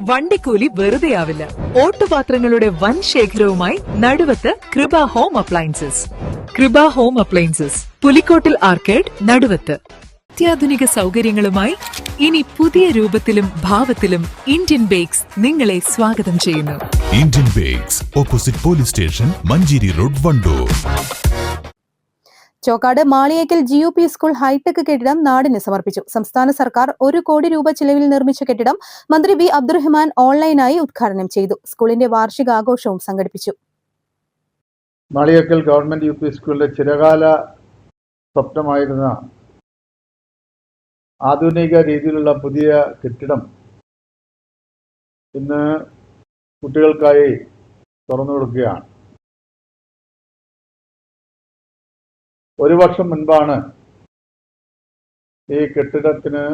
വണ്ടിക്കൂലി വെറുതെയാവില്ല. ഓട്ടുപാത്രങ്ങളുടെ വൻ ശേഖരവുമായി നടുവത്ത് കൃപ ഹോം അപ്ലയൻസസ്. കൃപ ഹോം അപ്ലയൻസസ്, പുലിക്കോട്ടിൽ ആർക്കേഡ്, നടുവത്ത്. അത്യാധുനിക സൗകര്യങ്ങളുമായി ഇനി പുതിയ രൂപത്തിലും ഭാവത്തിലും ഇന്ത്യൻ ബേക്സ് നിങ്ങളെ സ്വാഗതം ചെയ്യുന്നു. Indian Bakes, opposite police station, Manjeri road, Wandoor. Chokkad Maliyekkal GUP school hitech കെട്ടിടം നാടിന് സമർപ്പിച്ചു. സംസ്ഥാന സർക്കാർ 1 കോടി രൂപ ചിലവിൽ നിർമ്മിച്ച കെട്ടിടം മന്ത്രി V. അബ്ദുറഹ്മാൻ ഓൺലൈനായി ഉദ്ഘാടനം ചെയ്തു. സ്കൂളിന്റെ വാർഷികാഘോഷവും സംഘടിപ്പിച്ചു. മാളിയേക്കൽ ഗവൺമെന്റ് UP സ്കൂളിലെ ചിരകാല സ്വപ്നമായിരുന്ന ആധുനിക രീതിയിലുള്ള പുതിയ കെട്ടിടം ഇന്ന് കുട്ടികൾക്കായി തുറന്നു കൊടുക്കുകയാണ്. 1 വർഷം മുൻപാണ് ഈ കെട്ടിടത്തിന്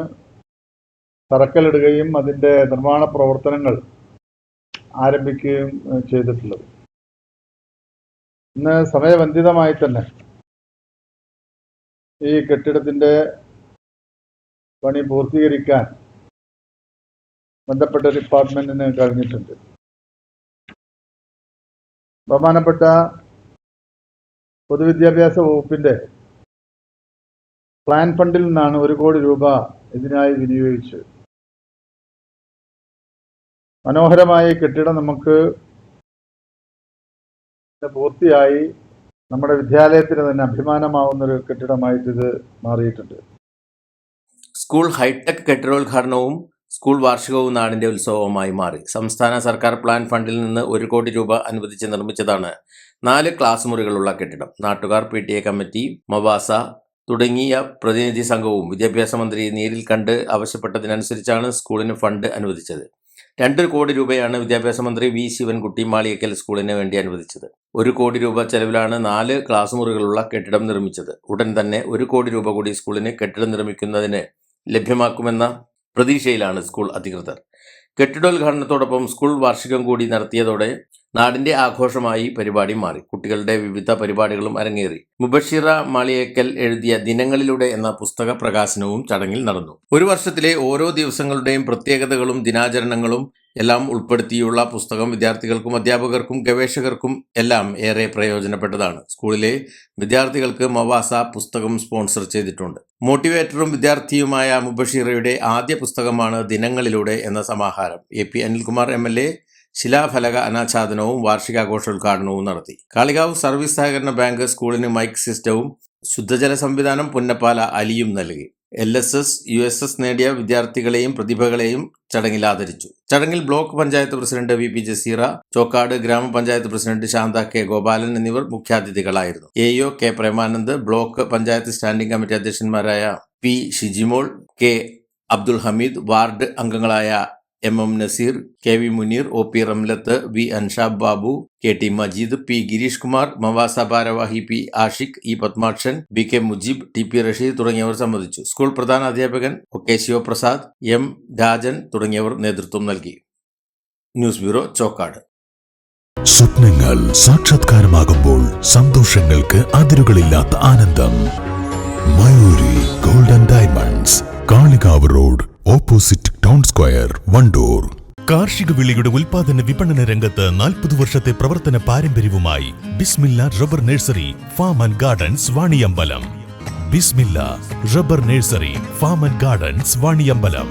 തറക്കല്ലിടുകയും അതിൻ്റെ നിർമ്മാണ പ്രവർത്തനങ്ങൾ ആരംഭിക്കുകയും ചെയ്തിട്ടുള്ളത്. ഇന്ന് സമയബന്ധിതമായി തന്നെ ഈ കെട്ടിടത്തിൻ്റെ പണി പൂർത്തീകരിക്കാൻ ബന്ധപ്പെട്ട ഡിപ്പാർട്ട്മെന്റിന് കഴിഞ്ഞിട്ടുണ്ട്. ബഹുമാനപ്പെട്ട പൊതുവിദ്യാഭ്യാസ വകുപ്പിന്റെ പ്ലാൻ ഫണ്ടിൽ നിന്നാണ് 1 കോടി രൂപ ഇതിനായി വിനിയോഗിച്ചത്. മനോഹരമായ കെട്ടിടം നമുക്ക് പൂർത്തിയായി നമ്മുടെ വിദ്യാലയത്തിന് തന്നെ അഭിമാനമാവുന്നൊരു കെട്ടിടമായിട്ട് ഇത് മാറിയിട്ടുണ്ട്. സ്കൂൾ ഹൈടെക് കെട്ടിടോദ്ഘാടനവും സ്കൂൾ വാർഷികവും നാടിന്റെ ഉത്സവമായി മാറി. സംസ്ഥാന സർക്കാർ പ്ലാൻ ഫണ്ടിൽ നിന്ന് 1 കോടി രൂപ അനുവദിച്ച് നിർമ്മിച്ചതാണ് 4 ക്ലാസ് മുറികളുള്ള കെട്ടിടം. നാട്ടുകാർ, PTA കമ്മിറ്റി, മവാസ തുടങ്ങിയ പ്രതിനിധി സംഘവും വിദ്യാഭ്യാസ മന്ത്രി നേരിൽ കണ്ട് ആവശ്യപ്പെട്ടതിനനുസരിച്ചാണ് സ്കൂളിന് ഫണ്ട് അനുവദിച്ചത്. 2 കോടി രൂപയാണ് വിദ്യാഭ്യാസ മന്ത്രി V. ശിവൻകുട്ടി മാളിയേക്കൽ സ്കൂളിന് വേണ്ടി അനുവദിച്ചത്. 1 കോടി രൂപ ചെലവിലാണ് 4 ക്ലാസ് മുറികളുള്ള കെട്ടിടം നിർമ്മിച്ചത്. ഉടൻ തന്നെ 1 കോടി രൂപ കൂടി സ്കൂളിന് കെട്ടിടം നിർമ്മിക്കുന്നതിന് ലഭ്യമാക്കുമെന്ന പ്രതീക്ഷയിലാണ് സ്കൂൾ അധികൃതർ. കെട്ടിടോദ്ഘാടനത്തോടൊപ്പം സ്കൂൾ വാർഷികം കൂടി നടത്തിയതോടെ നാടിന്റെ ആഘോഷമായി പരിപാടി മാറി. കുട്ടികളുടെ വിവിധ പരിപാടികളും അരങ്ങേറി. മുബഷിറ മാളിയേക്കൽ എഴുതിയ ദിനങ്ങളിലൂടെ എന്ന പുസ്തക പ്രകാശനവും ചടങ്ങിൽ നടന്നു. 1 വർഷത്തിലെ ഓരോ ദിവസങ്ങളുടെയും പ്രത്യേകതകളും ദിനാചരണങ്ങളും എല്ലാം ഉൾപ്പെടുത്തിയുള്ള പുസ്തകം വിദ്യാർത്ഥികൾക്കും അധ്യാപകർക്കും ഗവേഷകർക്കും എല്ലാം ഏറെ പ്രയോജനപ്പെട്ടതാണ്. സ്കൂളിലെ വിദ്യാർത്ഥികൾക്ക് മവാസ പുസ്തകം സ്പോൺസർ ചെയ്തിട്ടുണ്ട്. മോട്ടിവേറ്ററും വിദ്യാർത്ഥിയുമായ മുബഷിറയുടെ ആദ്യ പുസ്തകമാണ് ദിനങ്ങളിലൂടെ എന്ന സമാഹാരം. AP അനിൽകുമാർ MLA ശിലാഫലക അനാച്ഛാദനവും വാർഷികാഘോഷോദ്ഘാടനവും നടത്തി. കാളികാവ് സർവീസ് സഹകരണ ബാങ്ക് സ്കൂളിന് മൈക്ക് സിസ്റ്റവും ശുദ്ധജല സംവിധാനം പുന്നപ്പാല അലിയും നൽകി. LSS, USS നേടിയ വിദ്യാർത്ഥികളെയും പ്രതിഭകളെയും ചടങ്ങിൽ ആദരിച്ചു. ചടങ്ങിൽ block panchayat president VP Jaseera, Chokkad ഗ്രാമപഞ്ചായത്ത് പ്രസിഡന്റ് ശാന്ത K. ഗോപാലൻ എന്നിവർ മുഖ്യാതിഥികളായിരുന്നു. AO K. Premanand, block panchayat standing committee അധ്യക്ഷന്മാരായ P. Shijimol, K. Abdul Hameed, ward അംഗങ്ങളായ MM Naseer, KV Muneer, OP Ramlath, V. Anshab Babu, KT Majeed, P. Girish Kumar, Mavasa ഭാരവാഹി P. Ashiq, E. Padmakshan, BK Mujeeb, TP Rasheed തുടങ്ങിയവർ സംബന്ധിച്ചു. സ്കൂൾ പ്രധാന അധ്യാപകൻ OK ശിവപ്രസാദ്, M. രാജൻ തുടങ്ങിയവർ നേതൃത്വം നൽകി. News bureau, Chokkad. സ്വപ്നങ്ങൾ സാക്ഷാത്കാരമാകുമ്പോൾ സന്തോഷങ്ങൾക്ക് അതിരുകളില്ലാത്ത ആനന്ദം. Mayuri gold and diamonds, Kalikavu road, opposite town square, Wandoor. കാർഷിക വിളയുടെ ഉൽപാദന വിപണന രംഗത്ത് 40 വർഷത്തെ പ്രവർത്തന പാരമ്പര്യവുമായി Bismilla rubber nursery, farm and gardens, Vaniyambalam. Bismilla rubber nursery, farm and gardens, Vaniyambalam.